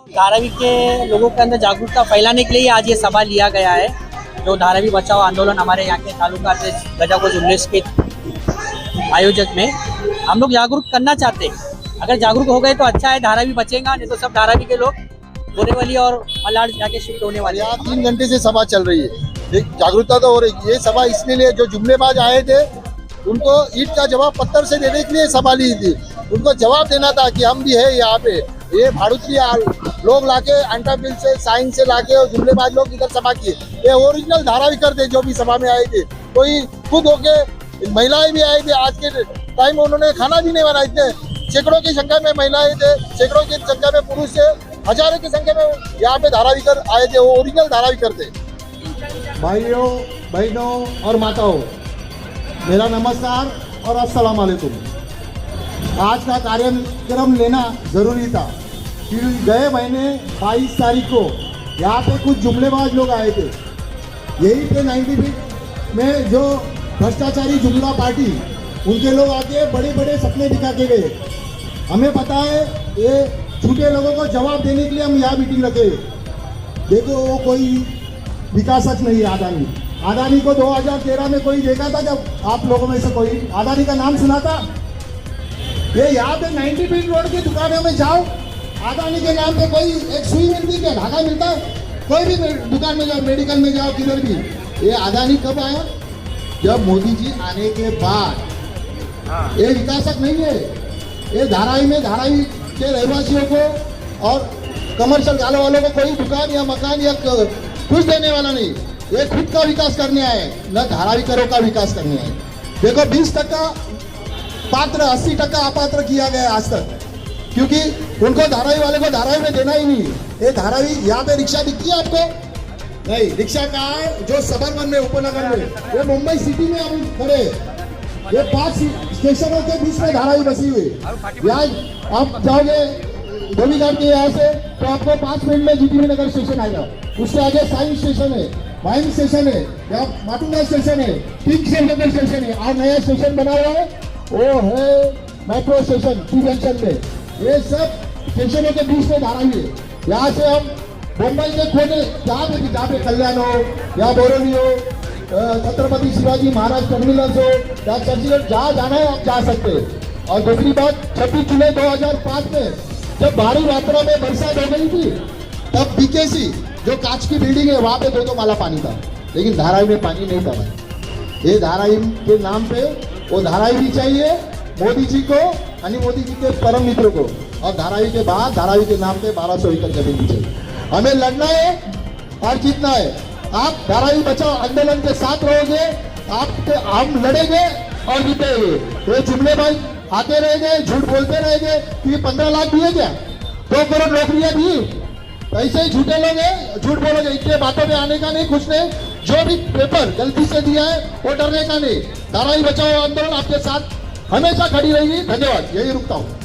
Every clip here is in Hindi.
धारावी के लोगों के अंदर जागरूकता फैलाने के लिए आज ये सभा लिया गया है। जो धारावी बचाओ आंदोलन हमारे यहाँ के तालुका अध्यक्ष गजागोज उल्लेस के आयोजक में हम लोग जागरूक करना चाहते हैं। अगर जागरूक हो गए तो अच्छा है, धारावी बचेगा, नहीं तो सब धारावी के लोग बोरेवली और मलाड जाके शिफ्ट होने वाले। यहाँ 3 घंटे से सभा चल रही है, जागरूकता तो हो रही। ये सभा इसलिए जो जुमलेबाज आए थे उनको ईंट का जवाब पत्थर से देने के लिए सभा ली थी। उनको जवाब देना था कि हम भी है यहाँ पे। ये भाड़ुती लोग लाके अंटाबिल से साइन से लाके और जुमलेबाज लोग इधर सभा किए। ये ओरिजिनल धारावी करते जो भी सभा में आए थे। कोई खुद होके महिलाएं भी आई थी। आज के टाइम में उन्होंने खाना भी नहीं बनाया। इतने सैकड़ों की संख्या में महिलाएं थे, सैकड़ों की संख्या में पुरुष थे, हजारों की संख्या में यहाँ पे धारावी कर आए थे। वो ओरिजिनल धारावी करते। भाइयों बहनों और माताओं, मेरा नमस्कार और अस्सलाम वालेकुम। आज का कार्यक्रम लेना ज़रूरी था कि गए महीने 22 तारीख को यहाँ पे कुछ जुमलेबाज लोग आए थे। यही पे 90 फीट में जो भ्रष्टाचारी जुमला पार्टी, उनके लोग आके बड़े बड़े सपने दिखा के गए। हमें पता है ये झूठे लोगों को जवाब देने के लिए हम यहाँ मीटिंग रखे। देखो वो कोई विकासक नहीं है। अदानी को 2013 में कोई देखा था जब आप लोगों में से कोई अदानी का नाम सुना था? ये यहाँ पे 90 फीट रोड की दुकानों में जाओ, अदानी के नाम पे कोई एक सुई मिलती है, ढाका मिलता है? कोई भी दुकान में जाओ, मेडिकल में जाओ, किधर भी। ये अदानी कब आया? जब मोदी जी आने के बाद। ये विकासक नहीं है। ये धारावी में धारावी के रहवासियों को और कमर्शियल गालों वालों को कोई दुकान या मकान या कुछ देने वाला नहीं। ये खुद का विकास करने आए, न धारावी करों का विकास करने आए। देखो 20% पात्र, 80% अपात्र किया गया आज तक, क्योंकि उनको धारावी वाले को धारावी में देना ही नहीं। ये धारावी यहाँ पे रिक्शा दिखती है आपको? नहीं, रिक्शा कहाँ है? जो सबरबन में, उपनगर में। ये मुंबई सिटी में हम खड़े। ये 5 स्टेशनों के बीच में धारावी बसी हुई। यहाँ आप जाओगे धोबीघाट के यहाँ से तो आपको 5 मिनट में जीटीबी नगर स्टेशन आएगा। उससे आगे साइंस स्टेशन है, वाइन स्टेशन है, यहाँ माटुंगा स्टेशन है, पिंक स्टेशन है। और नया स्टेशन बना हुआ है वो है मेट्रो स्टेशन टी जंक्शन में। ये सब स्टेशनों के बीच में धारावी है। यहाँ से हम मुंबई के कोने जहाँ पे कल्याण हो या बोरेवली हो, छत्रपति शिवाजी महाराज टर्मिनल हो या चर्चगेट, जहाँ जाना है आप जा सकते हैं। और दूसरी बात, 26 जुलाई 2005 में जब भारी मात्रा में बरसात हो गई थी, तब बीकेसी जो कांच की बिल्डिंग है वहाँ पे 2 माला पानी था, लेकिन धारावी में पानी नहीं था। ये धारावी के नाम पे वो धारावी भी चाहिए मोदी जी को, यानी मोदी जी के परम मित्र को। और धारावी के बाद धारावी के नाम पे 1200 एकड़ जमीन भी चाहिए। हमें लड़ना है और जीतना है। आप धारावी बचाओ आंदोलन के साथ रहोगे, हम लड़ेंगे और जीतेंगे। ये जुमलेबाज आते रहेंगे, झूठ बोलते रहेंगे कि 15 लाख दिए क्या, 2 करोड़ नौकरियां दी, ऐसे ही झूठे लोग हैं, झूठ बोलोगे। इतने बातों में आने का नहीं, कुछ नहीं। जो भी पेपर गलती से दिया है वो डरने का नहीं। धारावी बचाओ आंदोलन आपके साथ हमेशा खड़ी रहेगी। धन्यवाद, यही रुकता हूँ।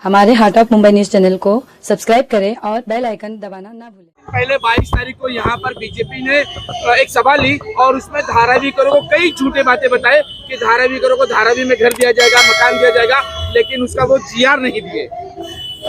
हमारे heart of Mumbai news channel को सब्सक्राइब करें और बेल आइकन दबाना ना भूलें। पहले 22 तारीख को यहाँ पर बीजेपी ने एक सभा ली और उसमें धारावी करों को कई झूठे बातें बताए कि धारावी करों को धारावी में घर दिया जाएगा, मकान दिया जाएगा, लेकिन उसका वो जीआर नहीं दिए।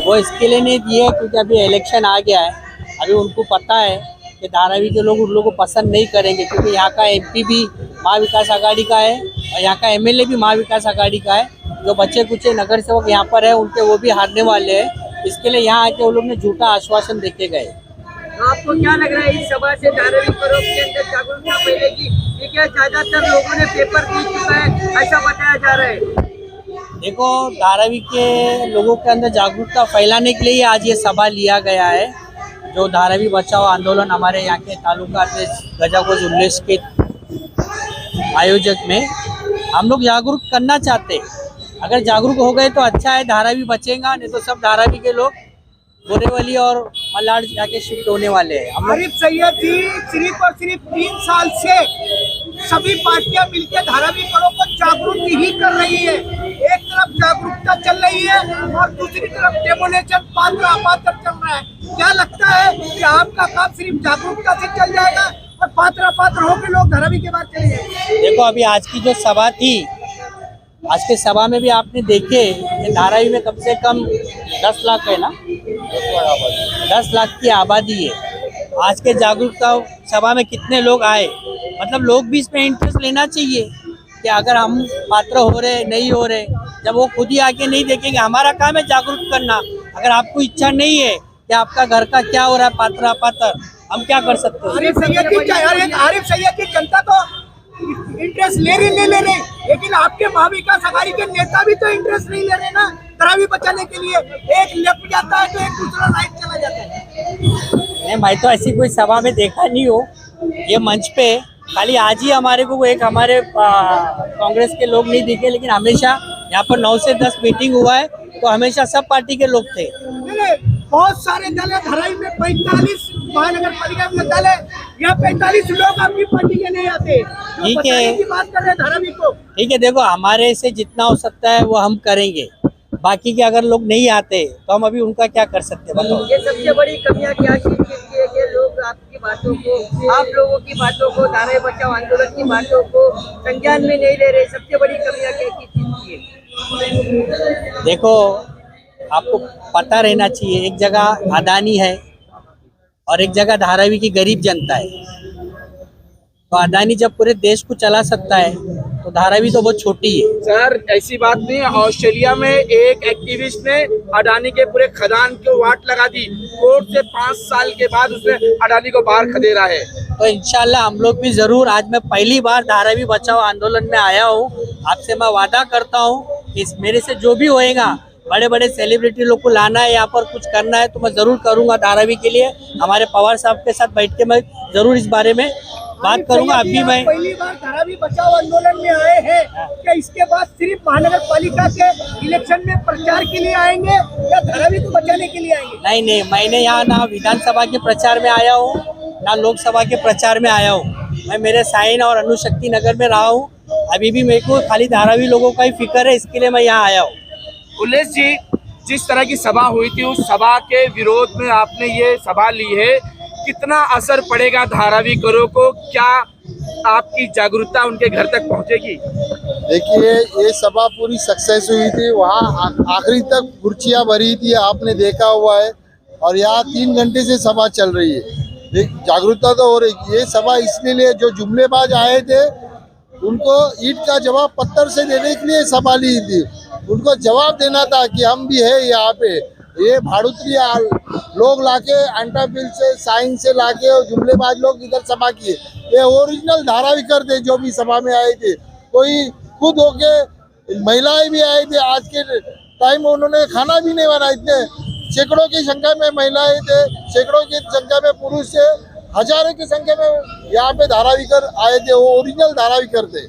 वो इसके लिए नहीं दिए क्योंकि अभी इलेक्शन आ गया है। अभी उनको पता है कि धारावी के लोग उन लोगों को पसंद नहीं करेंगे, क्योंकि यहाँ का एमपी भी महाविकास आघाड़ी का है और यहाँ का एमएलए भी महाविकास आघाड़ी का है। जो बच्चे कुचे नगर सेवक यहाँ पर है उनके वो भी हारने वाले हैं। इसके लिए यहाँ आके वो लोग ने झूठा आश्वासन देके गए। आपको क्या लग रहा है इस सभा से धारावी करों के अंदर जागरूकता फैलेगी? ये क्या ज्यादातर लोगों ने पेपर दे चुका है ऐसा बताया जा रहा है? देखो, धारावी के लोगों के अंदर जागरूकता फैलाने के लिए आज ये सभा लिया गया है। जो धारावी बचाओ आंदोलन हमारे यहाँ के तालुका अध्यक्ष गजागोज उल्लेस के आयोजक में हम लोग जागरूक करना चाहते हैं। अगर जागरूक हो गए तो अच्छा है, धारावी बचेगा, नहीं तो सब धारावी के लोग बोरेवली और मलाड जाके शिफ्ट होने वाले हैं। आरिफ सैयद जी सिर्फ और सिर्फ 3 साल से सभी पार्टियां मिलकर धारावी करों को जागरूक ही कर रही है। एक तरफ जागरूकता चल रही है और दूसरी तरफ डेमोनेशन पात्र अपात्र चल रहा है। क्या लगता है कि आपका काम सिर्फ जागरूकता से चल जाएगा और पात्र अपात्र होकर लोग धारावी के बाद चले जाएंगे? देखो, अभी आज की जो सभा थी आज के सभा में भी आपने देखे कि धारावी में कम से कम 10 लाख है ना, 10 लाख की आबादी है। आज के जागरूकता सभा में कितने लोग आए, मतलब लोग भी इसमें इंटरेस्ट लेना चाहिए कि अगर हम पात्र हो रहे नहीं हो रहे, जब वो खुद ही आके नहीं देखेंगे। हमारा काम है जागरूक करना। अगर आपको इच्छा नहीं है कि आपका घर का क्या हो रहा है, पात्र अपात्र, हम क्या कर सकते हैं। आरिफ सैयद की जनता तो इंटरेस्ट ले रही, लेकिन आपके महाविकास आघाड़ी के नेता भी तो इंटरेस्ट नहीं ले रहे ना धारावी बचाने के लिए। एक लेफ्ट जाता है तो एक दूसरा राइट चला जाता है। नहीं, मैं तो ऐसी कोई सभा में देखा नहीं हो। ये मंच पे खाली आज ही हमारे को एक हमारे कांग्रेस के लोग नहीं दिखे, लेकिन हमेशा यहाँ पर 9 से 10 मीटिंग हुआ है तो हमेशा सब पार्टी के लोग थे। बहुत सारे दल है धारावी में, 45 महानगर पालिका में दल है, यहाँ 45 लोग आपकी पार्टी के नहीं आते। ठीक है, बात कर रहे हैं धारावी को। ठीक है, देखो हमारे से जितना हो सकता है वो हम करेंगे। बाकी के अगर लोग नहीं आते तो हम अभी उनका क्या कर सकते हैं, बताओ। ये सबसे बड़ी कमियां क्या चीज की है कि लोग आपकी बातों को, आप लोगों की बातों को, धारावी बचाओ आंदोलन की बातों को संज्ञान में नहीं ले रहे। सबसे बड़ी कमियां क्या चीज की है? देखो, आपको पता रहना चाहिए, एक जगह अदानी है और एक जगह धारावी की गरीब जनता है। तो अदानी जब पूरे देश को चला सकता है तो धारावी तो बहुत छोटी है। सर ऐसी बात नहीं है। ऑस्ट्रेलिया में एक एक्टिविस्ट ने अडानी के पूरे खदान को वाट लगा दी। कोर्ट से 5 साल के बाद उसने अडानी को बाहर खदेड़ा है। तो इंशाल्लाह हम लोग भी जरूर, आज मैं पहली बार धारावी बचाओ आंदोलन में आया हूँ। आपसे मैं वादा करता हूँ कि मेरे से जो भी होएगा, बड़े बड़े सेलिब्रिटी लोग को लाना है, यहाँ पर कुछ करना है तो मैं जरूर करूँगा धारावी के लिए। हमारे पवार साहब के साथ बैठ के मैं जरूर इस बारे में बात करूंगा। अभी मैं पहली बार धारावी बचाओ आंदोलन में आए हैं क्या इसके बाद सिर्फ महानगर पालिका के इलेक्शन में प्रचार के लिए आएंगे या धारावी को बचाने के लिए आएंगे? नहीं, मैंने यहाँ ना विधानसभा के प्रचार में आया हूँ ना लोकसभा के प्रचार में आया हूँ। मैं मेरे साइन और अनुशक्ति नगर में रहा हूँ। अभी भी मेरे को खाली धारावी लोगों का ही फिक्र है, इसके लिए मैं यहाँ आया हूँ। उल्लेश जी, जिस तरह की सभा हुई थी उस सभा के विरोध में आपने ये सभा ली है, कितना असर पड़ेगा धारावी करों को? क्या आपकी जागरूकता उनके घर तक पहुंचेगी? देखिए, ये सभा पूरी सक्सेस हुई थी। वहाँ आखिरी तक कुर्सियाँ भरी थी, आपने देखा हुआ है। और यहाँ 3 घंटे से सभा चल रही है। जागरूकता तो हो रही। ये सभा इसलिए जो जुमलेबाज आए थे उनको ईंट का जवाब पत्थर से देने के लिए सभा ली थी। उनको जवाब देना था कि हम भी है यहाँ पे। ये भाड़ुतरी लोग लाके अंटाबिल से, साइन से लाके और जुमलेबाज लोग इधर सभा किए। ये ओरिजिनल धारावी करते जो भी सभा में आए थे। कोई खुद होके, महिलाएं भी आए थे। आज के टाइम में उन्होंने खाना भी नहीं बनाया। इतने सैकड़ों की संख्या में महिलाएं थे, सैकड़ों की संख्या में पुरुष थे, हजारों की संख्या में यहाँ पे धारावी कर आए थे। वो ओरिजिनल धारावी करते।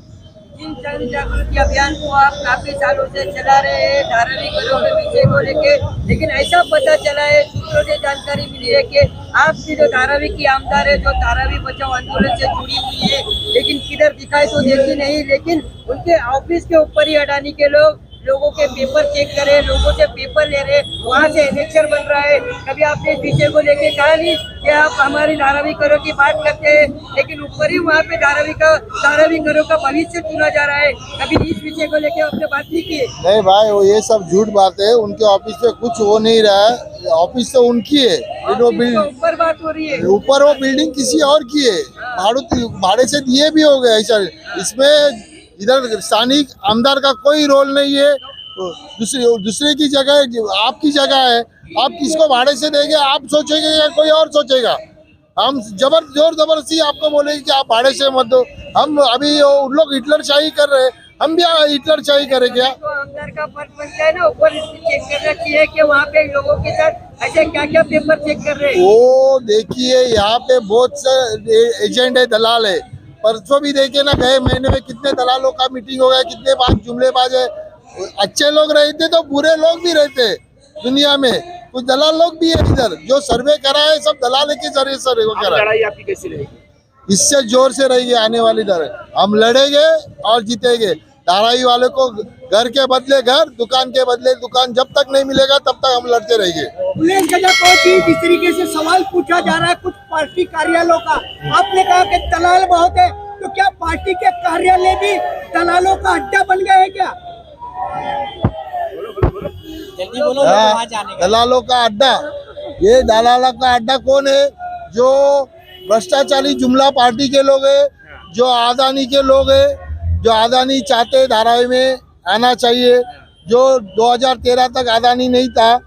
इन जन जागृति अभियान को आप काफी सालों से चला रहे हैं धारावी करों के विषय को लेके, लेकिन ऐसा पता चला है, सूत्रों से जानकारी मिली है कि आपकी जो धारावी की आमदार है, जो धारावी बचाओ आंदोलन से जुड़ी हुई है, लेकिन किधर दिखाई तो देती नहीं। लेकिन उनके ऑफिस के ऊपर ही अडानी के लोग लोगों के पेपर चेक करे, लोगों से पेपर ले रहे, वहाँ से एनेक्चर बन रहा है। कभी आपने इस विषय को लेके कहा नहीं कि आप हमारी धारावी करों की बात करते हैं, लेकिन ऊपर ही वहाँ पे धारावी करों का भविष्य चुना जा रहा है। कभी इस विषय को लेके आपने बात नहीं की? नहीं भाई, वो ये सब झूठ बात है। उनके ऑफिस पे कुछ हो नहीं रहा है। ऑफिस तो उनकी है, ऊपर बात हो रही है। ऊपर वो बिल्डिंग किसी और की है, भाड़े से दिए भी हो गए। ऐसा इसमें इधर स्थानिक आमदार का कोई रोल नहीं है। दूसरे की जगह आपकी जगह है, आप किसको भाड़े से देंगे? आप सोचेंगे या कोई और सोचेगा? हम जोर जबरदस्ती आपको बोलेंगे कि आप भाड़े से मत दो। हम अभी उन लोग हिटलरशाही कर रहे हैं, हम भी हिटलरशाही करें क्या? तो आमदार का फर्ज बनता है ना, ऊपर चेक करना चाहिए कि वहाँ पे लोगों के साथ ऐसे क्या क्या पेपर चेक कर रहे हैं। वो देखिए, यहाँ पे बहुत से एजेंट है, दलाल है। परसों भी देखे ना, गए महीने में कितने दलालों का मीटिंग हो गया, कितने बात जुमलेबाज है। अच्छे लोग रहते तो बुरे लोग भी रहते दुनिया में। कुछ दलाल लोग भी है इधर, जो सर्वे करा है सब दलाल के जरिए सर्वे करा। लड़ाई आपकी कैसी रहेगी? इससे जोर से रहेगी आने वाली दर। हम लड़ेंगे और जीतेंगे। धारावी वाले को घर के बदले घर, दुकान के बदले दुकान जब तक नहीं मिलेगा तब तक हम लड़ते रहेंगे। जिस तरीके से सवाल पूछा जा रहा है कुछ पार्टी कार्यालयों का, आपने कहा कि दलाल बहुत है, तो क्या पार्टी के कार्यालय भी दलालों का अड्डा बन गए हैं क्या? जल्दी बोलो लोग वहाँ जाने का। दलालों का अड्डा, ये दलालों का अड्डा कौन है? जो भ्रष्टाचारी जुमला पार्टी के लोग हैं, जो अदानी के लोग हैं, जो अदानी चाहते धारावी में आना चाहिए। जो 2013 तक अदानी नहीं था,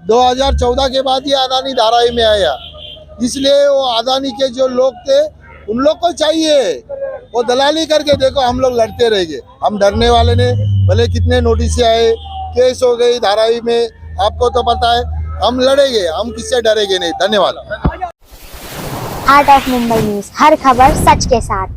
2014 के बाद ही अदानी धारावी में आया। इसलिए वो अदानी के जो लोग थे उन लोग को चाहिए, वो दलाली करके देखो हम लोग लड़ते रहेंगे। हम डरने वाले ने, भले कितने नोटिस आए, केस हो गई धारावी में, आपको तो पता है, हम लड़ेंगे, हम किससे डरेंगे नहीं। धन्यवाद। आर्ट ऑफ मुंबई न्यूज, हर खबर सच के साथ।